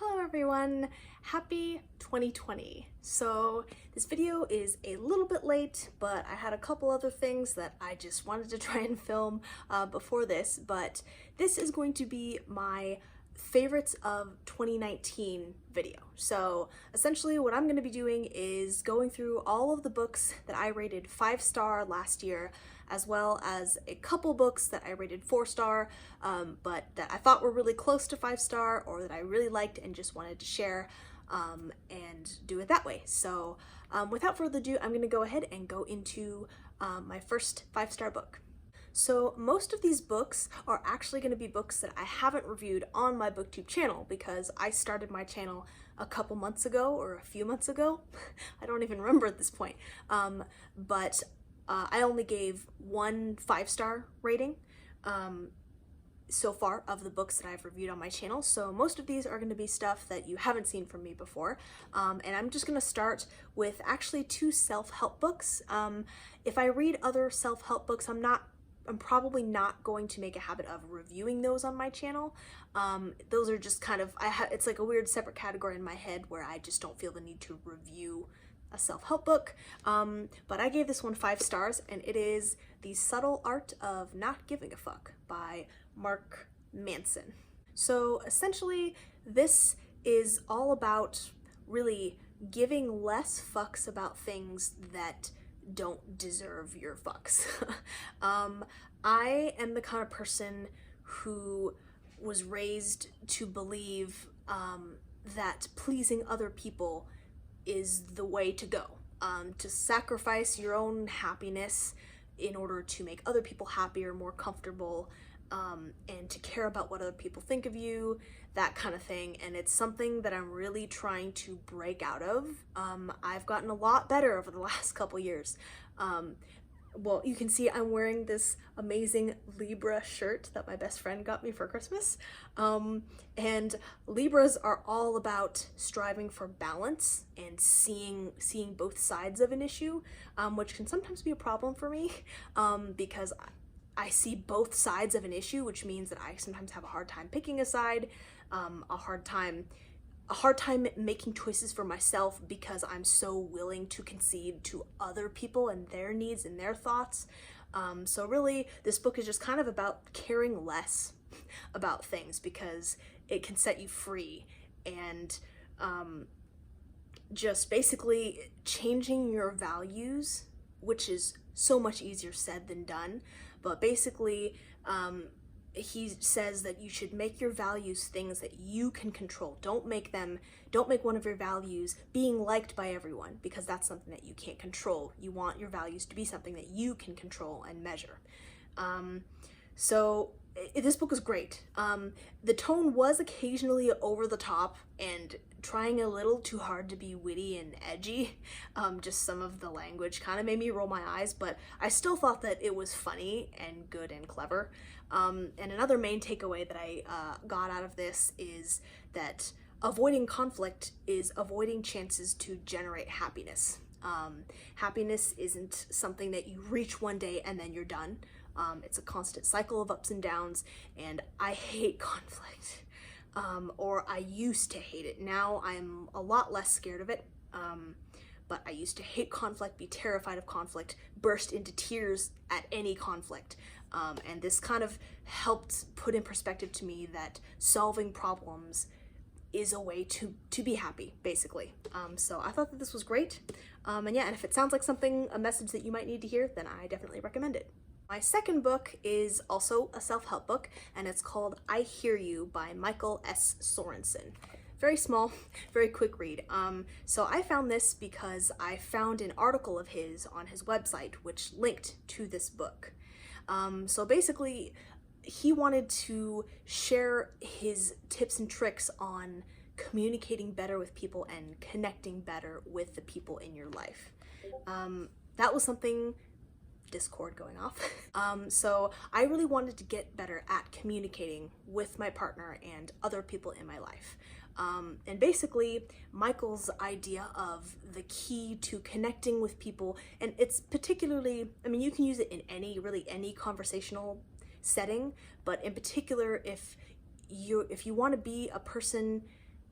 Hello everyone, happy 2020. So this video is a little bit late, but I had a couple other things that I just wanted to try and film before this, but this is going to be my favorites of 2019 video. So essentially what I'm going to be doing is going through all of the books that I rated 5-star last year, as well as a couple books that I rated 4-star, but that I thought were really close to 5-star or that I really liked and just wanted to share and do it that way. So without further ado, I'm going to go ahead and go into my first 5-star book. So most of these books are actually going to be books that I haven't reviewed on my BookTube channel because I started my channel a couple months ago or a few months ago. I don't even remember at this point. But I only gave one 5-star rating so far of the books that I've reviewed on my channel. So most of these are going to be stuff that you haven't seen from me before. And I'm just going to start with actually 2 self-help books. If I read other self-help books, I'm probably not going to make a habit of reviewing those on my channel. Those are just kind of, it's like a weird separate category in my head where I just don't feel the need to review a self-help book. But I gave this one 5 stars, and it is The Subtle Art of Not Giving a Fuck by Mark Manson. So essentially, this is all about really giving less fucks about things that don't deserve your fucks. I am the kind of person who was raised to believe that pleasing other people is the way to go. To sacrifice your own happiness in order to make other people happier, more comfortable, and to care about what other people think of you, that kind of thing. And it's something that I'm really trying to break out of. I've gotten a lot better over the last couple years. Well, you can see I'm wearing this amazing Libra shirt that my best friend got me for Christmas. And Libras are all about striving for balance and seeing both sides of an issue, which can sometimes be a problem for me, because I see both sides of an issue, which means that I sometimes have a hard time picking a side, a hard time making choices for myself because I'm so willing to concede to other people and their needs and their thoughts. So really, this book is just kind of about caring less about things because it can set you free, and just basically changing your values, which is so much easier said than done. But basically, he says that you should make your values things that you can control. Don't make one of your values being liked by everyone, because that's something that you can't control. You want your values to be something that you can control and measure. So this book is great. The tone was occasionally over the top and trying a little too hard to be witty and edgy. Just some of the language kind of made me roll my eyes, but I still thought that it was funny and good and clever. And another main takeaway that I got out of this is that avoiding conflict is avoiding chances to generate happiness. Happiness isn't something that you reach one day and then you're done. It's a constant cycle of ups and downs, and I hate conflict. Or I used to hate it. Now I'm a lot less scared of it. But I used to hate conflict, be terrified of conflict, burst into tears at any conflict. And this kind of helped put in perspective to me that solving problems is a way to be happy, basically. So I thought that this was great. And yeah, and if it sounds like a message that you might need to hear, then I definitely recommend it. My second book is also a self-help book, and it's called I Hear You by Michael S. Sorensen. Very small, very quick read. So I found this because I found an article of his on his website which linked to this book. So basically, he wanted to share his tips and tricks on communicating better with people and connecting better with the people in your life. That was something Discord going off. So I really wanted to get better at communicating with my partner and other people in my life. And basically, Michael's idea of the key to connecting with people, and it's particularly, I mean, you can use it in any conversational setting, but in particular, if you want to be a person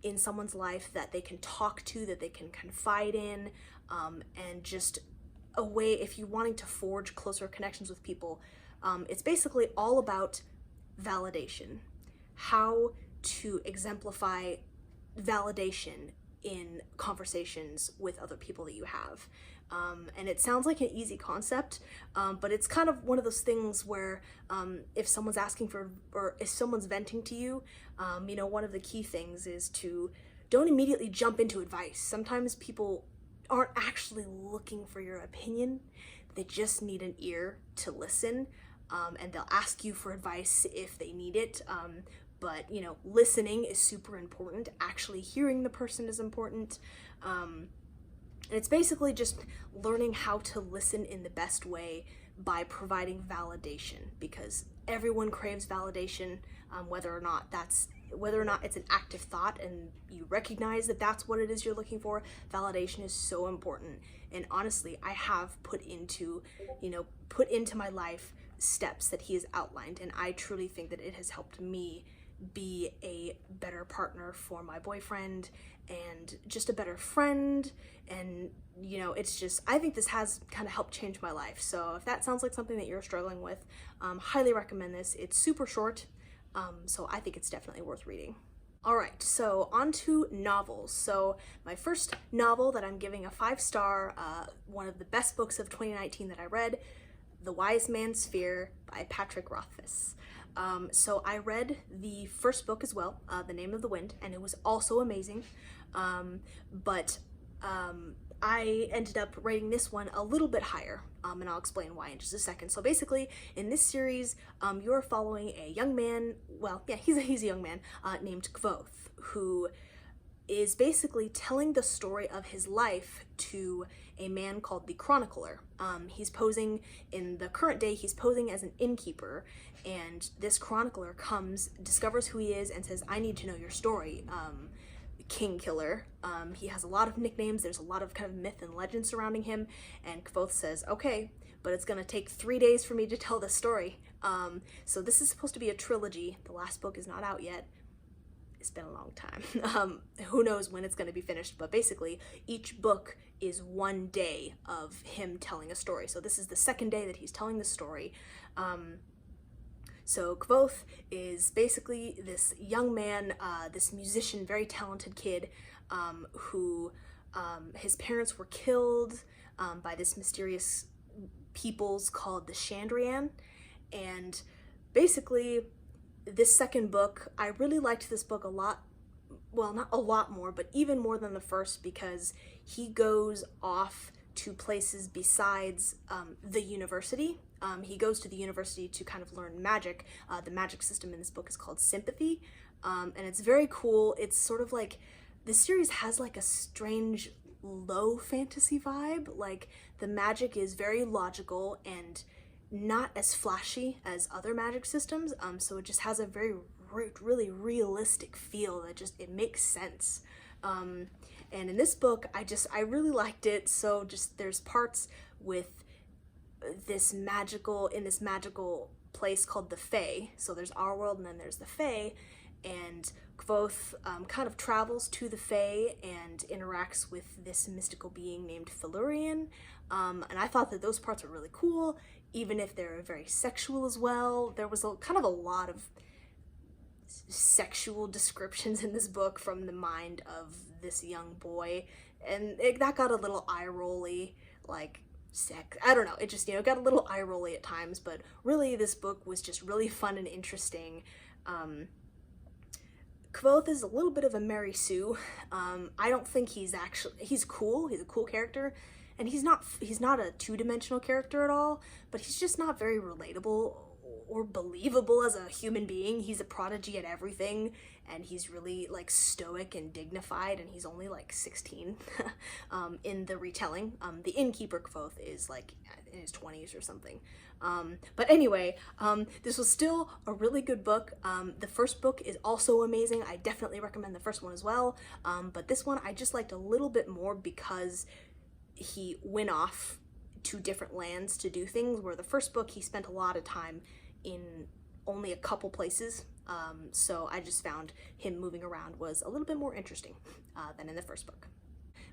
in someone's life that they can talk to, that they can confide in, and just a way, if you're wanting to forge closer connections with people, it's basically all about validation, how to exemplify validation in conversations with other people that you have. And it sounds like an easy concept, but it's kind of one of those things where if someone's asking for, or if someone's venting to you, you know, one of the key things is to don't immediately jump into advice. Sometimes people aren't actually looking for your opinion, they just need an ear to listen, and they'll ask you for advice if they need it. But, you know, listening is super important. Actually hearing the person is important. And it's basically just learning how to listen in the best way by providing validation, because everyone craves validation, whether or not it's an active thought and you recognize that that's what it is you're looking for. Validation is so important. And honestly, I have put into my life steps that he has outlined, and I truly think that it has helped me be a better partner for my boyfriend and just a better friend. And you know, it's just, I think this has kind of helped change my life. So if that sounds like something that you're struggling with, highly recommend this. It's super short, so I think it's definitely worth reading. All right, so on to novels. So my first novel that I'm giving a 5-star, one of the best books of 2019 that I read, The Wise Man's Fear by Patrick Rothfuss. So I read the first book as well, The Name of the Wind, and it was also amazing. But I ended up rating this one a little bit higher, and I'll explain why in just a second. So basically, in this series, you're following a young man, well, yeah, he's a young man, named Kvothe, who is basically telling the story of his life to a man called the Chronicler. He's posing, in the current day, he's posing as an innkeeper, and this Chronicler discovers who he is and says, I need to know your story, King Killer. He has a lot of nicknames, there's a lot of kind of myth and legend surrounding him, and Kvothe says, okay, but it's gonna take 3 days for me to tell this story. So this is supposed to be a trilogy. The last book is not out yet. It's been a long time. Who knows when it's going to be finished, but basically each book is 1 day of him telling a story. So this is the second day that he's telling the story. So Kvothe is basically this young man, this musician, very talented kid, who his parents were killed by this mysterious peoples called the Chandrian. And basically this second book, I really liked this book a lot. Well, not a lot more, but even more than the first, because he goes off to places besides the university. He goes to the university to kind of learn magic. The magic system in this book is called Sympathy, and it's very cool. It's sort of like, this series has like a strange low fantasy vibe. Like, the magic is very logical and not as flashy as other magic systems, so it just has a very really realistic feel that just, it makes sense. And in this book, I really liked it. So just, there's parts with this magical place called the Fae. So there's our world and then there's the Fae, and Kvothe kind of travels to the Fae and interacts with this mystical being named Felurian, and I thought that those parts were really cool, even if they're very sexual as well. There was kind of a lot of sexual descriptions in this book from the mind of this young boy, and that got a little eye-rolly, like, sex, I don't know, it just, got a little eye-rolly at times, but really this book was just really fun and interesting. Kvothe is a little bit of a Mary Sue. I don't think he's cool, he's a cool character, and he's not a two-dimensional character at all, but he's just not very relatable or believable as a human being. He's a prodigy at everything, and he's really like stoic and dignified, and he's only like 16 in the retelling. The innkeeper Kvothe is like in his 20s or something. But anyway, this was still a really good book. The first book is also amazing. I definitely recommend the first one as well. But this one I just liked a little bit more because he went off to different lands to do things, where the first book he spent a lot of time in only a couple places. So I just found him moving around was a little bit more interesting than in the first book.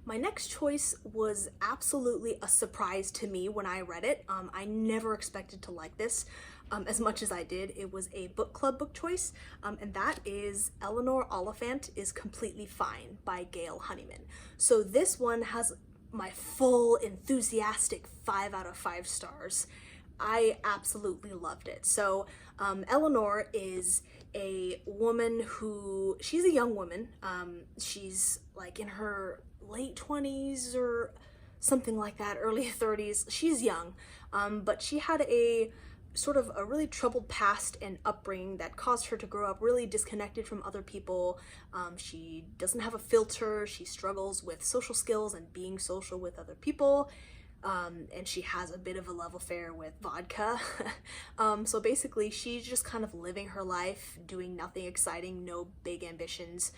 My next choice was absolutely a surprise to me when I read it. I never expected to like this as much as I did. It was a book club book choice, and that is Eleanor, Oliphant is Completely Fine by Gail Honeyman. So this one has my full enthusiastic 5 out of 5 stars. I absolutely loved it. So Eleanor is a woman who, she's a young woman. She's like in her late 20s or something like that, early 30s. She's young, but she had a sort of a really troubled past and upbringing that caused her to grow up really disconnected from other people. She doesn't have a filter. She struggles with social skills and being social with other people. And she has a bit of a love affair with vodka. So basically she's just kind of living her life, doing nothing exciting, no big ambitions.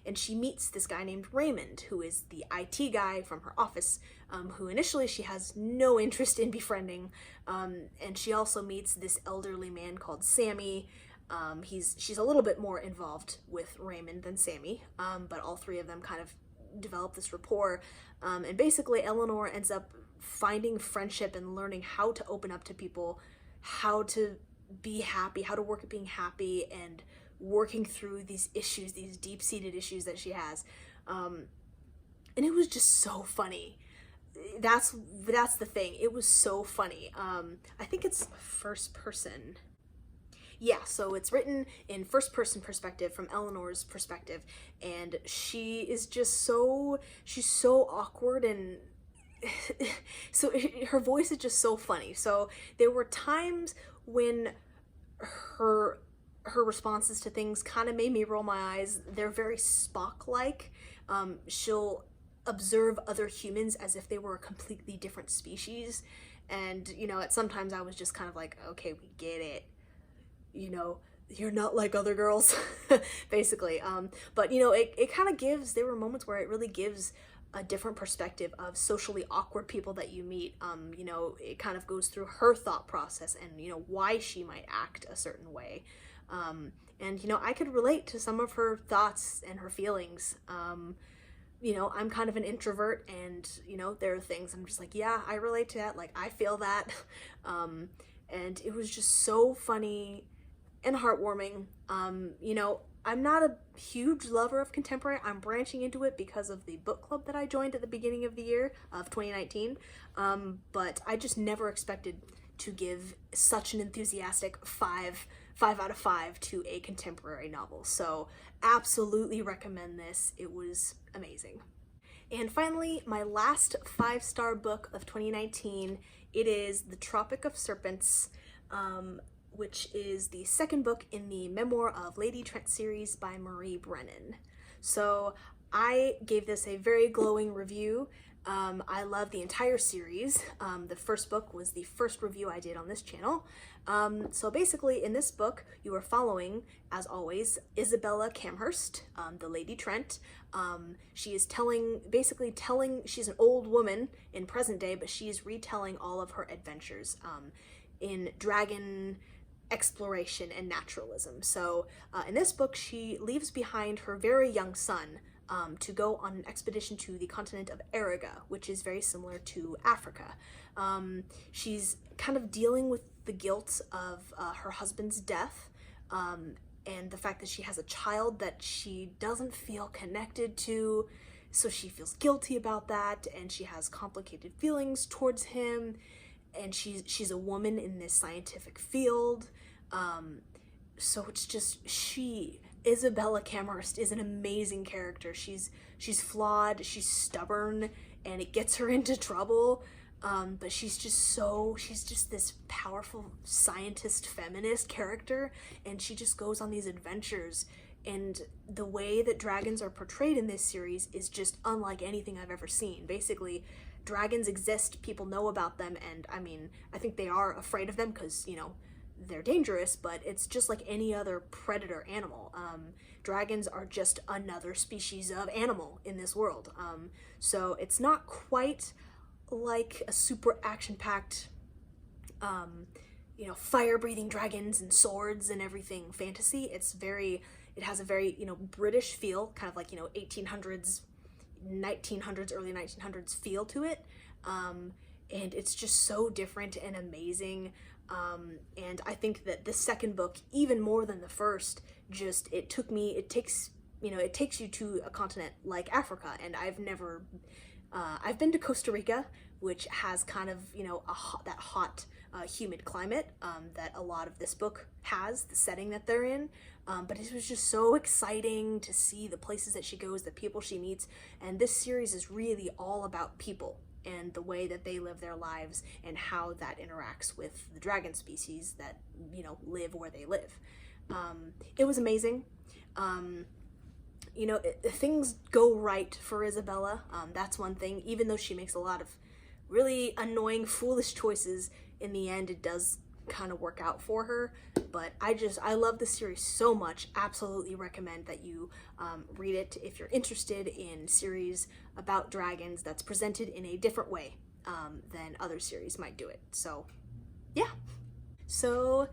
And she meets this guy named Raymond, who is the IT guy from her office, who initially she has no interest in befriending. And she also meets this elderly man called Sammy. She's a little bit more involved with Raymond than Sammy, but all three of them kind of develop this rapport, and basically Eleanor ends up finding friendship and learning how to open up to people, how to be happy, how to work at being happy, and working through these issues, these deep-seated issues that she has. And it was just so funny. That's the thing. It was so funny. I think it's first person. Yeah, so it's written in first person perspective from Eleanor's perspective, and she is just she's so awkward, and so her voice is just so funny. So there were times when her responses to things kind of made me roll my eyes. They're very Spock-like. She'll observe other humans as if they were a completely different species, and sometimes I was just kind of like, okay, we get it. You're not like other girls, basically. But it kind of gives, there were moments where it really gives a different perspective of socially awkward people that you meet. It kind of goes through her thought process and, why she might act a certain way. And, I could relate to some of her thoughts and her feelings. I'm kind of an introvert, and, there are things I'm just like, yeah, I relate to that. Like, I feel that. And it was just so funny and heartwarming. I'm not a huge lover of contemporary. I'm branching into it because of the book club that I joined at the beginning of the year of 2019. But I just never expected to give such an enthusiastic 5 out of 5 to a contemporary novel. So absolutely recommend this. It was amazing. And finally, my last 5-star book of 2019, it is The Tropic of Serpents, which is the second book in the Memoir of Lady Trent series by Marie Brennan. So I gave this a very glowing review. I love the entire series. The first book was the first review I did on this channel. So basically in this book, you are following, as always, Isabella Camhurst, the Lady Trent. She is basically telling, she's an old woman in present day, but she is retelling all of her adventures in dragon exploration and naturalism. So in this book, she leaves behind her very young son to go on an expedition to the continent of Eriga, which is very similar to Africa. She's kind of dealing with the guilt of her husband's death, and the fact that she has a child that she doesn't feel connected to, so she feels guilty about that, and she has complicated feelings towards him, and she's a woman in this scientific field. So it's just, Isabella Camhurst is an amazing character. She's flawed, she's stubborn, and it gets her into trouble. But she's just this powerful scientist feminist character, and she just goes on these adventures. And the way that dragons are portrayed in this series is just unlike anything I've ever seen. Basically, dragons exist, people know about them, and I think they are afraid of them because, they're dangerous, but it's just like any other predator animal. Dragons are just another species of animal in this world. So it's not quite like a super action-packed, you know, fire-breathing dragons and swords and everything fantasy. It has a very, you know, British feel, kind of like, you know, 1800s, 1900s, early 1900s feel to it. And it's just so different and amazing. And I think that the second book, even more than the first, it takes you to a continent like Africa. And I've been to Costa Rica, which has kind of, you know, that hot, humid climate that a lot of this book has, the setting that they're in. But it was just so exciting to see the places that she goes, the people she meets. And this series is really all about people and the way that they live their lives and how that interacts with the dragon species that, you know, live where they live. It was amazing. You know, things go right for Isabella. That's one thing. Even though she makes a lot of really annoying, foolish choices, in the end it does kind of work out for her. But I love this series so much. Absolutely recommend that you read it if you're interested in series about dragons that's presented in a different way than other series might do it. So yeah. So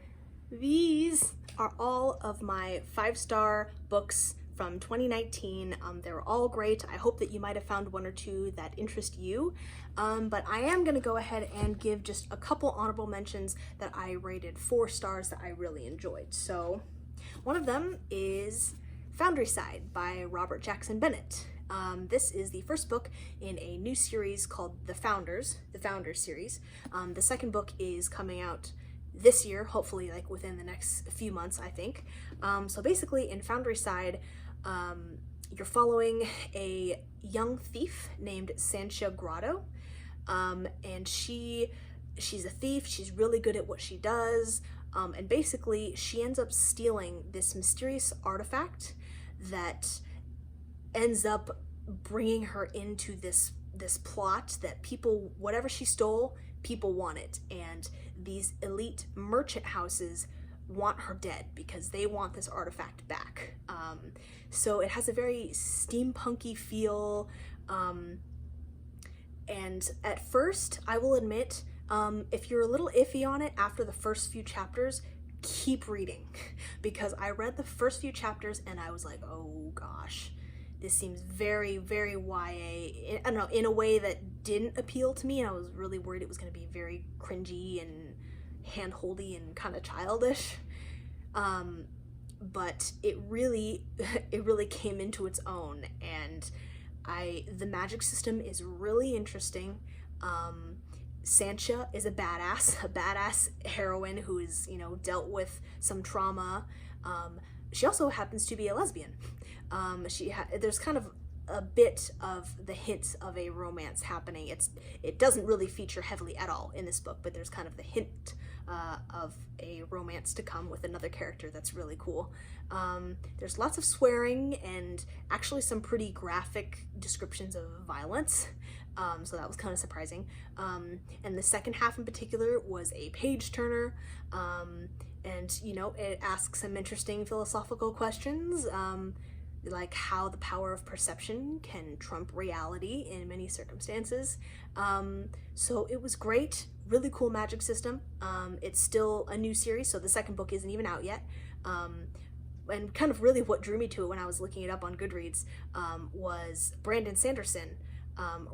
these are all of my 5-star books from 2019. They're all great. I hope that you might have found one or two that interest you. But I am gonna go ahead and give just a couple honorable mentions that I rated 4 stars that I really enjoyed. So one of them is Foundryside by Robert Jackson Bennett. This is the first book in a new series called The Founders series. The second book is coming out this year, hopefully like within the next few months, I think. So basically in Foundryside, you're following a young thief named Sancha Grotto, and she's a thief. She's really good at what she does, and basically she ends up stealing this mysterious artifact that ends up bringing her into this plot that people, whatever she stole, people want it, and these elite merchant houses want her dead because they want this artifact back. So it has a very steampunky feel, and at first, I will admit, if you're a little iffy on it after the first few chapters, keep reading, because I read the first few chapters and I was like, oh gosh, this seems very, very YA, I don't know, in a way that didn't appeal to me, and I was really worried it was going to be very cringy and hand-holdy and kind of childish. But it really came into its own, and the magic system is really interesting. Sancha is a badass heroine who is, you know, dealt with some trauma. She also happens to be a lesbian. There's kind of a bit of the hints of a romance happening. It doesn't really feature heavily at all in this book, but there's kind of the hint of a romance to come with another character that's really cool. There's lots of swearing and actually some pretty graphic descriptions of violence, so that was kind of surprising. And the second half in particular was a page turner, and you know, it asks some interesting philosophical questions, like how the power of perception can trump reality in many circumstances. So it was great, really cool magic system. It's still a new series, so the second book isn't even out yet. And kind of really what drew me to it when I was looking it up on Goodreads was Brandon Sanderson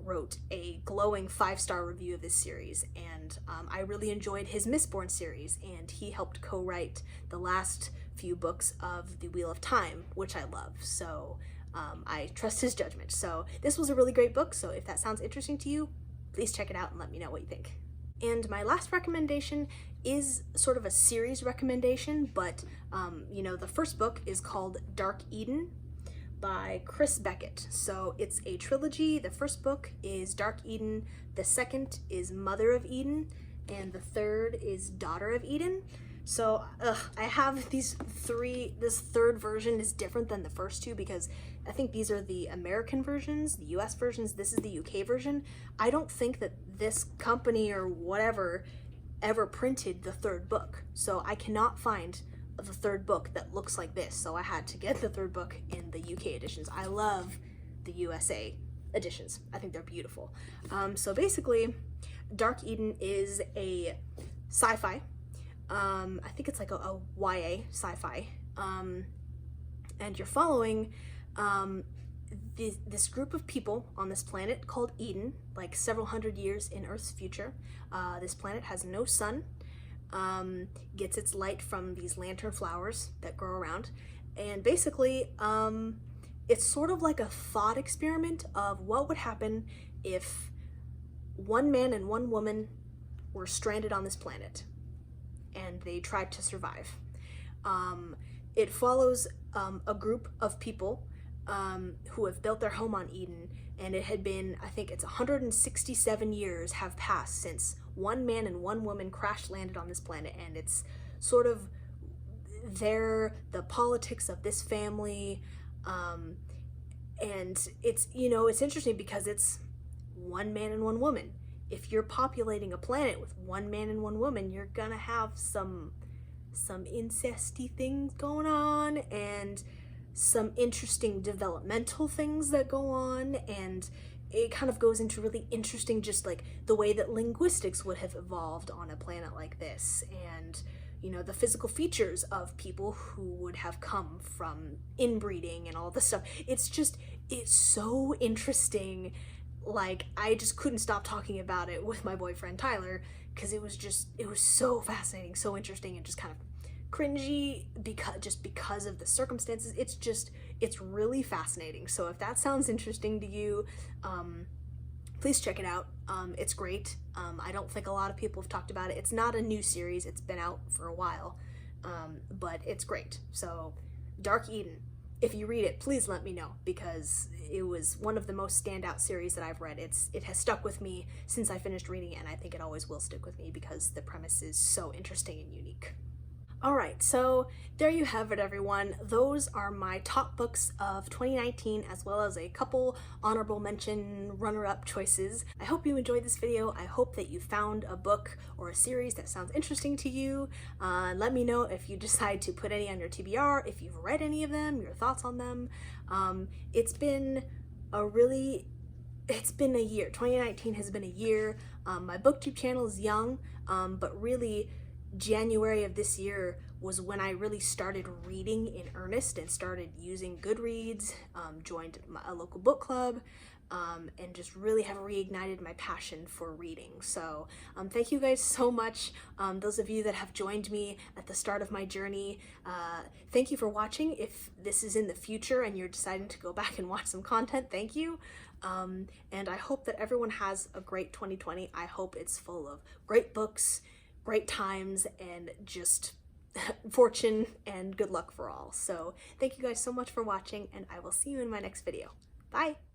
wrote a glowing 5-star review of this series, and I really enjoyed his Mistborn series, and he helped co-write the last few books of The Wheel of Time, which I love, so I trust his judgment. So this was a really great book, so if that sounds interesting to you, please check it out and let me know what you think. And my last recommendation is sort of a series recommendation, but you know, the first book is called Dark Eden by Chris Beckett. So it's a trilogy. The first book is Dark Eden, the second is Mother of Eden, and the third is Daughter of Eden. So I have these three. This third version is different than the first two because I think these are the American versions, the US versions, this is the UK version. I don't think that this company or whatever ever printed the third book, so I cannot find the third book that looks like this, so I had to get the third book in the UK editions. I love the USA editions. I think they're beautiful. So basically, Dark Eden is a sci-fi I think it's like a YA sci-fi. And you're following this group of people on this planet called Eden, like several hundred years in Earth's future. This planet has no sun, gets its light from these lantern flowers that grow around, and basically it's sort of like a thought experiment of what would happen if one man and one woman were stranded on this planet and they tried to survive. It follows a group of people who have built their home on Eden, and it had been, I think it's 167 years have passed since one man and one woman crash landed on this planet, and it's sort of the politics of this family, and it's, you know, it's interesting because it's one man and one woman. If you're populating a planet with one man and one woman, you're gonna have some incesty things going on, and some interesting developmental things that go on, and it kind of goes into really interesting, just like the way that linguistics would have evolved on a planet like this, and you know, the physical features of people who would have come from inbreeding and all this stuff. It's so interesting. Like, I just couldn't stop talking about it with my boyfriend Tyler, because it was so fascinating, so interesting, and just kind of cringy because of the circumstances. It's really fascinating. So if that sounds interesting to you, please check it out. It's great. I don't think a lot of people have talked about it. It's not a new series, it's been out for a while, but it's great. So Dark Eden, if you read it, please let me know, because it was one of the most standout series that I've read. It has stuck with me since I finished reading it, and I think it always will stick with me because the premise is so interesting and unique. Alright, so there you have it, everyone. Those are my top books of 2019, as well as a couple honorable mention runner-up choices. I hope you enjoyed this video. I hope that you found a book or a series that sounds interesting to you. Let me know if you decide to put any on your TBR, if you've read any of them, your thoughts on them. It's been a year. 2019 has been a year. My booktube channel is young, but really January of this year was when I really started reading in earnest and started using Goodreads, joined a local book club, and just really have reignited my passion for reading. So thank you guys so much. Those of you that have joined me at the start of my journey, thank you for watching. If this is in the future and you're deciding to go back and watch some content, thank you. And I hope that everyone has a great 2020. I hope it's full of great books, great times, and just fortune and good luck for all. So thank you guys so much for watching, and I will see you in my next video. Bye!